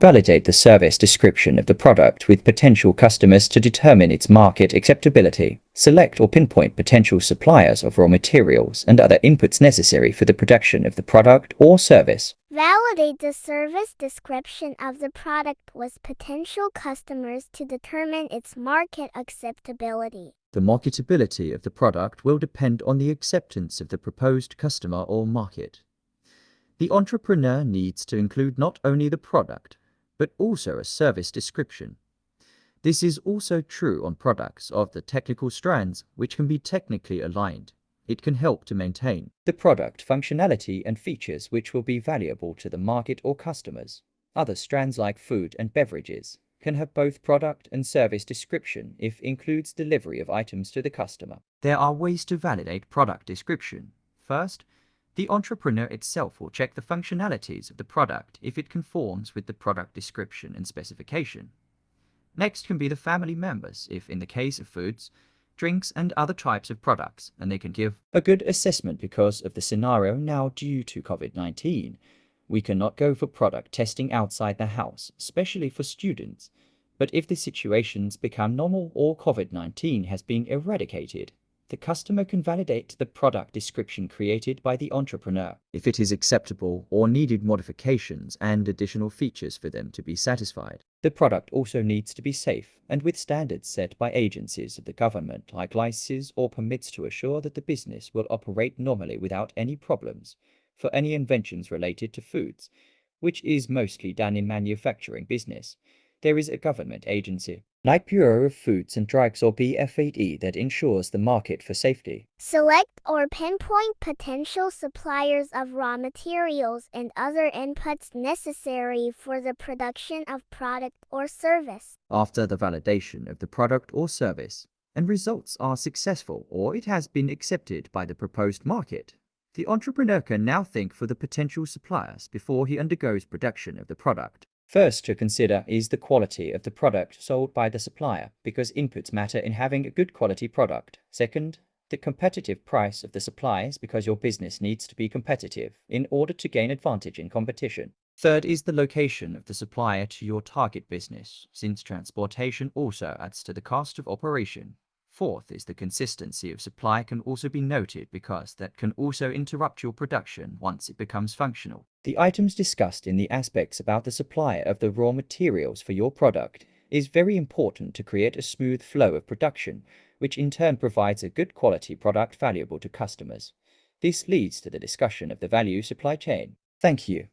Validate the service description of the product with potential customers to determine its market acceptability. Select or pinpoint potential suppliers of raw materials and other inputs necessary for the production of the product or service. Validate the service description of the product with potential customers to determine its market acceptability. The marketability of the product will depend on the acceptance of the proposed customer or market. The entrepreneur needs to include not only the product, but also a service description. This is also true on products of the technical strands, which can be technically aligned. It can help to maintain the product functionality and features which will be valuable to the market or customers. Other strands like food and beverages can have both product and service description if includes delivery of items to the customer. There are ways to validate product description. First, the entrepreneur itself will check the functionalities of the product if it conforms with the product description and specification. Next can be the family members if, in the case of foods, drinks and other types of products, and they can give a good assessment because of the scenario now due to COVID-19. We cannot go for product testing outside the house, especially for students. But if the situations become normal or COVID-19 has been eradicated, the customer can validate the product description created by the entrepreneur if it is acceptable or needed modifications and additional features for them to be satisfied. The product also needs to be safe and with standards set by agencies of the government like licenses or permits to assure that the business will operate normally without any problems. For any inventions related to foods, which is mostly done in manufacturing business, there is a government agency like Bureau of Foods and Drugs or BFAD that ensures the market for safety. Select or pinpoint potential suppliers of raw materials and other inputs necessary for the production of product or service. After the validation of the product or service, and results are successful or it has been accepted by the proposed market, the entrepreneur can now think for the potential suppliers before he undergoes production of the product. First to consider is the quality of the product sold by the supplier, because inputs matter in having a good quality product. Second, the competitive price of the supplies, because your business needs to be competitive in order to gain advantage in competition. Third is the location of the supplier to your target business, since transportation also adds to the cost of operation. Fourth is the consistency of supply can also be noted because that can also interrupt your production once it becomes functional. The items discussed in the aspects about the supply of the raw materials for your product is very important to create a smooth flow of production, which in turn provides a good quality product valuable to customers. This leads to the discussion of the value supply chain. Thank you.